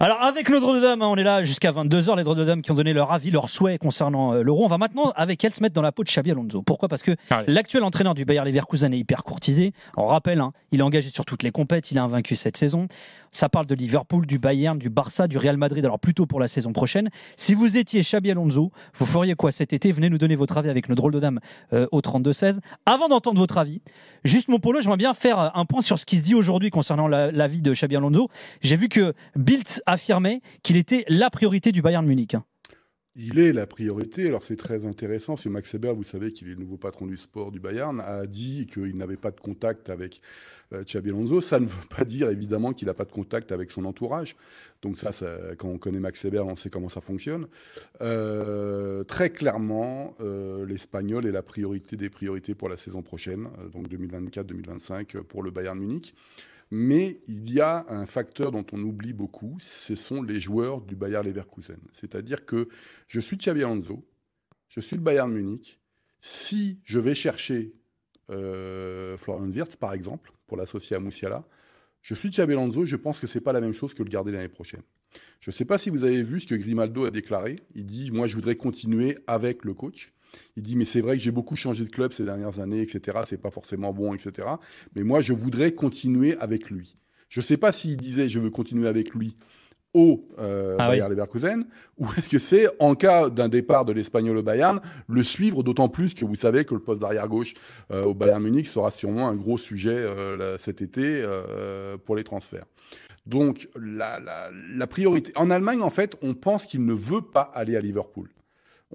Alors avec le Drôle de Dame, on est là jusqu'à 22h, les Drôles de Dame qui ont donné leur avis, leur souhait concernant l'Euro. On va maintenant avec elle se mettre dans la peau de Xabi Alonso. Pourquoi ? Parce que l'actuel entraîneur du Bayer Leverkusen est hyper courtisé. On rappelle, il est engagé sur toutes les compètes, il est invaincu cette saison. Ça parle de Liverpool, du Bayern, du Barça, du Real Madrid, alors plutôt pour la saison prochaine. Si vous étiez Xabi Alonso, vous feriez quoi cet été ? Venez nous donner votre avis avec le Drôle de Dame au 32-16. Avant d'entendre votre avis, juste mon Polo, j'aimerais bien faire un point sur ce qui se dit aujourd'hui concernant l'avis de Xabi Alonso. J'ai vu que Bild affirmait qu'il était la priorité du Bayern Munich. Il est la priorité. Alors c'est très intéressant. Ce Max Eberl, vous savez qu'il est le nouveau patron du sport du Bayern, a dit qu'il n'avait pas de contact avec Xabi Alonso. Ça ne veut pas dire évidemment qu'il n'a pas de contact avec son entourage. Donc ça, quand on connaît Max Eberl, on sait comment ça fonctionne. Très clairement, l'Espagnol est la priorité des priorités pour la saison prochaine, donc 2024-2025 pour le Bayern Munich. Mais il y a un facteur dont on oublie beaucoup, ce sont les joueurs du Bayer Leverkusen. C'est-à-dire que je suis Xabi Alonso, je suis le Bayern Munich. Si je vais chercher Florian Wirtz, par exemple, pour l'associer à Musiala, je suis Xabi Alonso, je pense que ce n'est pas la même chose que le garder l'année prochaine. Je ne sais pas si vous avez vu ce que Grimaldo a déclaré. Il dit « Moi, je voudrais continuer avec le coach ». Il dit, mais c'est vrai que j'ai beaucoup changé de club ces dernières années, etc. C'est pas forcément bon, etc. Mais moi, je voudrais continuer avec lui. Je ne sais pas s'il disait, je veux continuer avec lui au Bayer Leverkusen, ou est-ce que c'est, en cas d'un départ de l'Espagnol au Bayern, le suivre, d'autant plus que vous savez que le poste d'arrière-gauche au Bayern Munich sera sûrement un gros sujet cet été pour les transferts. Donc, la priorité... En Allemagne, en fait, on pense qu'il ne veut pas aller à Liverpool.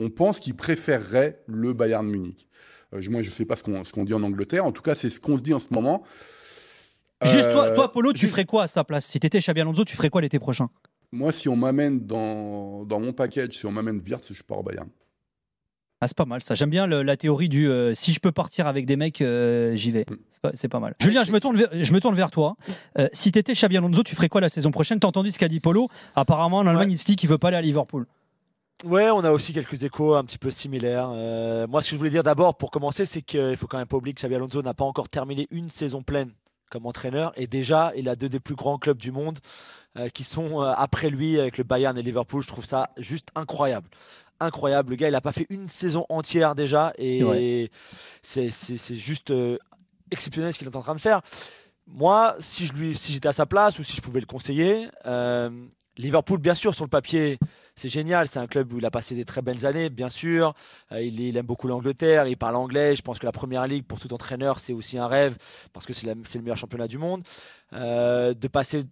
On pense qu'il préférerait le Bayern Munich. Moi, je ne sais pas ce qu'on dit en Angleterre. En tout cas, c'est ce qu'on se dit en ce moment. Juste toi, Polo, tu ferais quoi à sa place ? Si tu étais Xabi Alonso, tu ferais quoi l'été prochain ? Moi, si on m'amène dans mon package, si on m'amène Wirtz, je pars au Bayern. Ah, c'est pas mal ça. J'aime bien la théorie du si je peux partir avec des mecs, j'y vais. C'est pas mal. Julien, je me tourne vers toi. Si tu étais Xabi Alonso, tu ferais quoi la saison prochaine ? T'as entendu ce qu'a dit Polo ? Apparemment, en Allemagne, il se dit qu'il ne veut pas aller à Liverpool. Ouais, on a aussi quelques échos un petit peu similaires. Moi, ce que je voulais dire d'abord, pour commencer, c'est qu'il faut quand même pas oublier que Xabi Alonso n'a pas encore terminé une saison pleine comme entraîneur. Et déjà, il a deux des plus grands clubs du monde qui sont après lui, avec le Bayern et Liverpool. Je trouve ça juste incroyable. Incroyable. Le gars, il n'a pas fait une saison entière déjà. Et c'est juste exceptionnel ce qu'il est en train de faire. Moi, si j'étais à sa place ou si je pouvais le conseiller, Liverpool, bien sûr, sur le papier, c'est génial. C'est un club où il a passé des très belles années, bien sûr. Il aime beaucoup l'Angleterre, il parle anglais. Je pense que la Première Ligue, pour tout entraîneur, c'est aussi un rêve parce que c'est le meilleur championnat du monde. De passer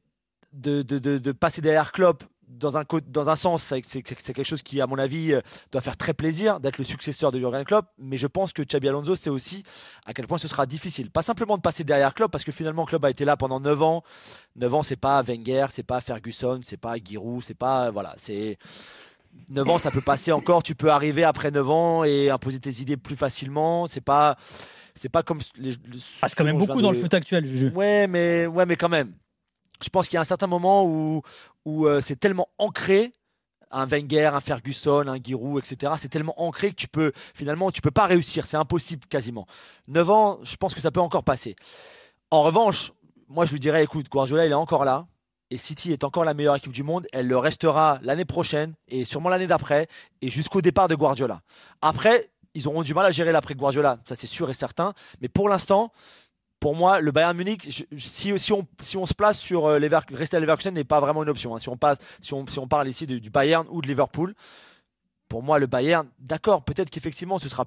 derrière Klopp dans un sens, c'est quelque chose qui, à mon avis, doit faire très plaisir d'être le successeur de Jürgen Klopp. Mais je pense que Xabi Alonso sait aussi à quel point ce sera difficile. Pas simplement de passer derrière Klopp, parce que finalement, Klopp a été là pendant 9 ans. 9 ans, c'est pas Wenger, c'est pas Ferguson, c'est pas Giroud, c'est pas. Voilà, c'est. 9 ans, ça peut passer encore. Tu peux arriver après 9 ans et imposer tes idées plus facilement. C'est pas comme. C'est quand même beaucoup dans le foot actuel, Juju. Ouais, mais quand même. Je pense qu'il y a un certain moment où c'est tellement ancré, un Wenger, un Ferguson, un Giroud, etc. C'est tellement ancré que tu peux pas réussir. C'est impossible quasiment. 9 ans, je pense que ça peut encore passer. En revanche, moi je lui dirais, écoute, Guardiola, il est encore là. Et City est encore la meilleure équipe du monde. Elle le restera l'année prochaine et sûrement l'année d'après et jusqu'au départ de Guardiola. Après, ils auront du mal à gérer l'après Guardiola. Ça, c'est sûr et certain. Mais pour l'instant, pour moi, le Bayern Munich, si on se place sur rester à Leverkusen n'est pas vraiment une option. Hein. Si on parle ici du Bayern ou de Liverpool, pour moi, le Bayern, d'accord, peut-être qu'effectivement, ce sera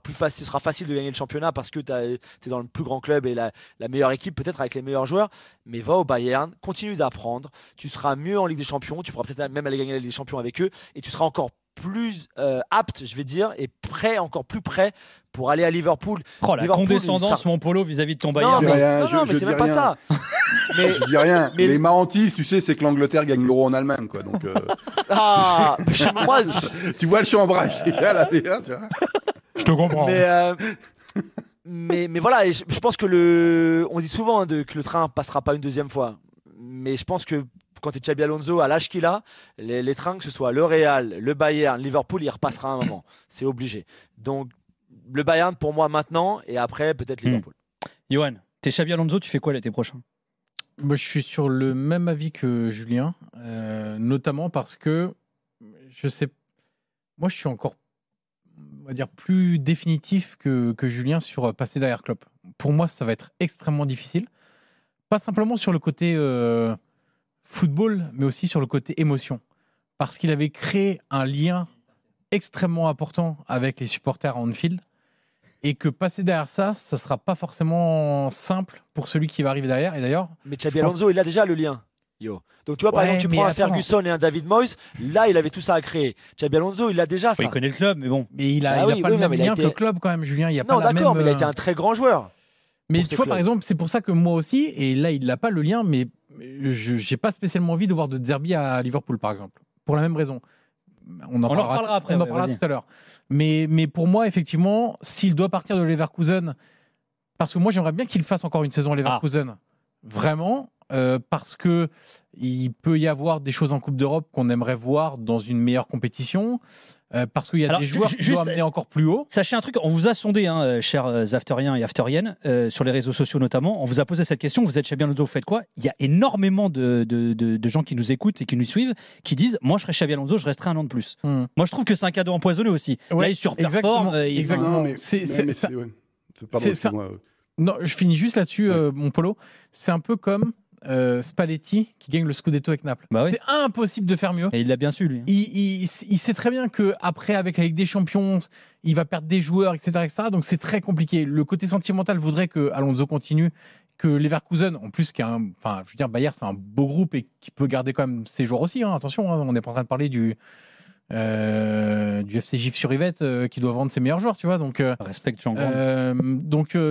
facile de gagner le championnat parce que tu es dans le plus grand club et la meilleure équipe, peut-être avec les meilleurs joueurs. Mais va au Bayern, continue d'apprendre. Tu seras mieux en Ligue des Champions. Tu pourras peut-être même aller gagner la Ligue des Champions avec eux et tu seras encore plus apte, je vais dire, et encore plus prêt pour aller à Liverpool. Oh, la condescendance, mon Polo, vis-à-vis de ton Bayern. Non, mais c'est même pas ça. Mais je dis rien. Les marentistes, tu sais, c'est que l'Angleterre gagne l'Euro en Allemagne, quoi. Donc, moi, tu vois le chambrage déjà là. Je te comprends. Mais voilà, et je pense que on dit souvent que le train passera pas une deuxième fois. Mais je pense que quand tu es Xabi Alonso, à l'âge qu'il a, les trains, que ce soit le Real, le Bayern, Liverpool, il repassera un moment. C'est obligé. Donc, le Bayern pour moi maintenant, et après peut-être Liverpool. Johan, t'es Xabi Alonso, tu fais quoi l'été prochain ? Moi, je suis sur le même avis que Julien, notamment parce que je sais, moi, je suis encore, on va dire, plus définitif que Julien sur passer derrière Klopp. Pour moi, ça va être extrêmement difficile. Pas simplement sur le côté football, mais aussi sur le côté émotion. Parce qu'il avait créé un lien extrêmement important avec les supporters à Anfield. Et que passer derrière ça, ça sera pas forcément simple pour celui qui va arriver derrière. Et d'ailleurs, mais Xabi Alonso, il a déjà le lien. Yo. Donc tu vois, par exemple, tu prends un Ferguson et un David Moyes, là, il avait tout ça à créer. Xabi Alonso, il a déjà ça. Il connaît le club, mais bon. Mais il a pas le même lien que le club quand même, Julien. Il y a non, d'accord, mais il a été un très grand joueur. Mais tu vois, par exemple, c'est pour ça que moi aussi, et là, il n'a pas le lien, mais je n'ai pas spécialement envie de voir de Zerbi à Liverpool, par exemple. Pour la même raison. On en parlera après. On en parlera tout à l'heure. Mais pour moi, effectivement, s'il doit partir de Leverkusen, parce que moi, j'aimerais bien qu'il fasse encore une saison à Leverkusen. Vraiment, parce que il peut y avoir des choses en Coupe d'Europe qu'on aimerait voir dans une meilleure compétition. Parce qu'il y a des joueurs qui doivent amener encore plus haut. Sachez un truc, on vous a sondé, chers Afteriens et Afteriennes, sur les réseaux sociaux notamment, on vous a posé cette question, vous êtes Xabi Alonso, vous faites quoi? Il y a énormément de gens qui nous écoutent et qui nous suivent, qui disent, moi je serais Xabi Alonso, je resterai un an de plus. Moi je trouve que c'est un cadeau empoisonné aussi. Ouais, là il surperforme. Exactement. Non, je finis juste là-dessus, mon Polo. C'est un peu comme Spalletti qui gagne le Scudetto avec Naples. Bah oui. C'est impossible de faire mieux. Et il l'a bien su, lui. Il sait très bien qu'après, avec la Ligue des Champions, il va perdre des joueurs, etc. Donc c'est très compliqué. Le côté sentimental voudrait que Alonso continue, que Leverkusen, en plus, enfin, je veux dire, Bayer, c'est un beau groupe et qui peut garder quand même ses joueurs aussi. Hein. Attention, on n'est pas en train de parler du FC Gif sur Yvette qui doit vendre ses meilleurs joueurs, tu vois. Donc, respecte Jean Grand.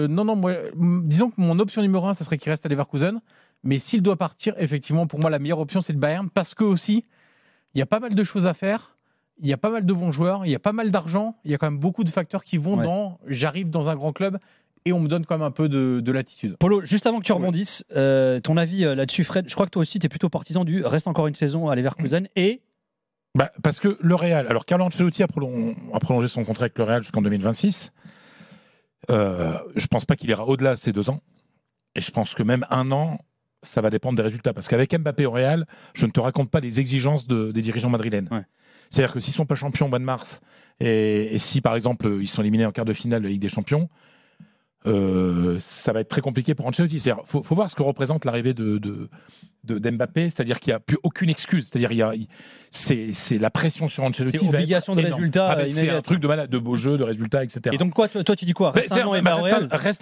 Non, moi, disons que mon option numéro 1, ça serait qu'il reste à Leverkusen. Mais s'il doit partir, effectivement, pour moi, la meilleure option, c'est le Bayern. Parce que aussi, il y a pas mal de choses à faire. Il y a pas mal de bons joueurs. Il y a pas mal d'argent. Il y a quand même beaucoup de facteurs qui vont dans j'arrive dans un grand club et on me donne quand même un peu de latitude. Polo, juste avant que tu rebondisses, ton avis là-dessus, Fred, je crois que toi aussi, tu es plutôt partisan du reste encore une saison à Leverkusen et. Parce que le Real, alors Carlo Ancelotti a prolongé son contrat avec le Real jusqu'en 2026. Je pense pas qu'il ira au-delà de ces 2 ans. Et je pense que même 1 an, ça va dépendre des résultats. Parce qu'avec Mbappé au Real, je ne te raconte pas les exigences des dirigeants madrilènes. Ouais. C'est-à-dire que s'ils ne sont pas champions au mois de mars, et si par exemple ils sont éliminés en quart de finale de la Ligue des Champions, ça va être très compliqué pour Ancelotti. Il faut voir ce que représente l'arrivée d'Mbappé, c'est-à-dire qu'il n'y a plus aucune excuse. C'est-à-dire c'est la pression sur Ancelotti. C'est obligation de résultats. C'est un truc de malade, de beaux jeux, de résultats, etc. Et donc quoi, toi tu dis quoi? Reste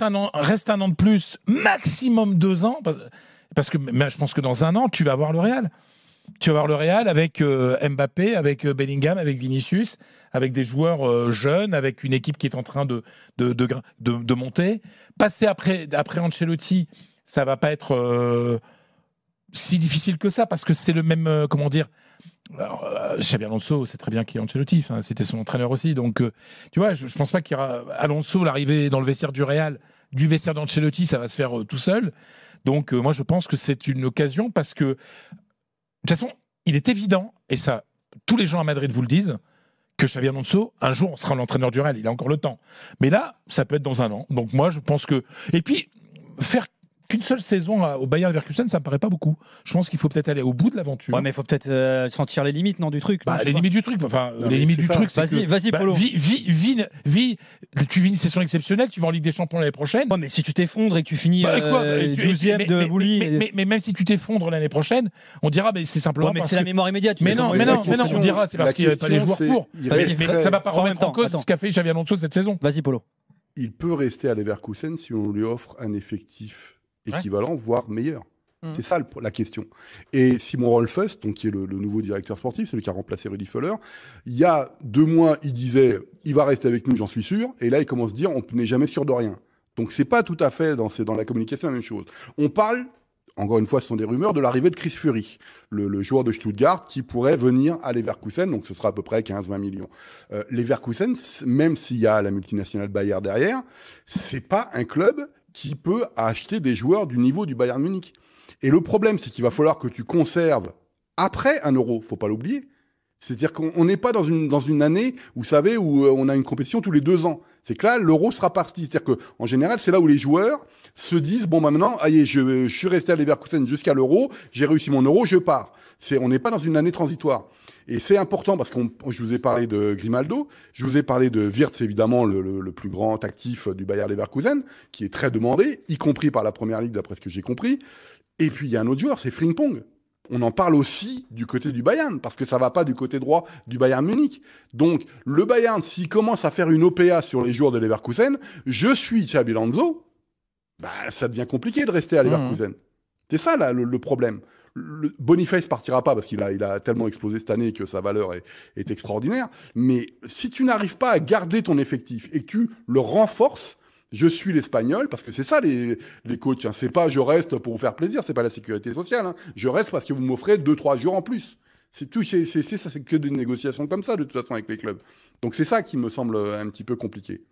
un an reste un an de plus, maximum 2 ans, parce que je pense que dans 1 an, tu vas avoir le Real. Tu vas voir le Real avec Mbappé, avec Bellingham, avec Vinicius, avec des joueurs jeunes, avec une équipe qui est en train de monter. Passer après Ancelotti, ça va pas être si difficile que ça, parce que c'est le même, comment dire. Xabi Alonso, c'est très bien qu'il y ait Ancelotti, c'était son entraîneur aussi. Donc, tu vois, je pense pas qu'il y aura Alonso, l'arrivée dans le vestiaire du Real, du vestiaire d'Ancelotti, ça va se faire tout seul. Donc, moi, je pense que c'est une occasion parce que de toute façon, il est évident, et ça, tous les gens à Madrid vous le disent, que Xabi Alonso, un jour, on sera l'entraîneur du Real. Il a encore le temps. Mais là, ça peut être dans 1 an. Donc moi, je pense que... Et puis, faire qu'une seule saison au Bayer Leverkusen, ça me paraît pas beaucoup. Je pense qu'il faut peut-être aller au bout de l'aventure. Ouais, mais il faut peut-être sentir les limites, non, du truc. Les limites du truc. Enfin, les limites du truc, c'est Vas-y, Polo. Tu vis une session exceptionnelle, tu vas en Ligue des Champions l'année prochaine. Ouais, mais si tu t'effondres et que tu finis 12e de Bouli... Mais même si tu t'effondres l'année prochaine, on dira, c'est simplement parce que... c'est la mémoire immédiate. Mais non, on dira, c'est parce qu'il n'y avait pas les joueurs pour. Mais ça va pas remettre en cause ce qu'a fait Xabi Alonso cette saison. Vas-y, Polo. Il peut rester à Leverkusen si on lui offre un effectif équivalent, voire meilleur. C'est ça la question. Et Simon Rolfes, donc, qui est le nouveau directeur sportif, celui qui a remplacé Rudi Völler, il y a 2 mois, il disait « il va rester avec nous, j'en suis sûr », et là, il commence à dire « on n'est jamais sûr de rien ». Donc, c'est pas tout à fait dans la communication la même chose. On parle, encore une fois, ce sont des rumeurs, de l'arrivée de Chris Fury, le joueur de Stuttgart, qui pourrait venir à Leverkusen, donc ce sera à peu près 15-20 millions. Leverkusen, même s'il y a la multinationale Bayer derrière, c'est pas un club qui peut acheter des joueurs du niveau du Bayern Munich. Et le problème, c'est qu'il va falloir que tu conserves, après 1 euro, faut pas l'oublier, C'est-à-dire qu'on n'est pas dans une année, vous savez, où on a une compétition tous les 2 ans. C'est que là, l'Euro sera parti. C'est-à-dire qu'en général, c'est là où les joueurs se disent, bon, maintenant, je suis resté à Leverkusen jusqu'à l'Euro, j'ai réussi mon Euro, je pars. On n'est pas dans une année transitoire. Et c'est important parce que je vous ai parlé de Grimaldo, je vous ai parlé de Wirtz, évidemment, le plus grand actif du Bayer Leverkusen, qui est très demandé, y compris par la Première Ligue, d'après ce que j'ai compris. Et puis, il y a un autre joueur, c'est Frimpong. On en parle aussi du côté du Bayern, parce que ça ne va pas du côté droit du Bayern Munich. Donc, le Bayern, s'il commence à faire une OPA sur les joueurs de Leverkusen, je suis Xabi Alonso, ça devient compliqué de rester à Leverkusen. C'est ça, là, le problème. Boniface partira pas, parce qu'il a tellement explosé cette année que sa valeur est extraordinaire. Mais si tu n'arrives pas à garder ton effectif et que tu le renforces, je suis l'Espagnol, parce que c'est ça les coachs. Hein. C'est pas je reste pour vous faire plaisir, c'est pas la sécurité sociale. Hein. Je reste parce que vous m'offrez 2-3 jours en plus. C'est tout. C'est que des négociations comme ça, de toute façon, avec les clubs. Donc c'est ça qui me semble un petit peu compliqué.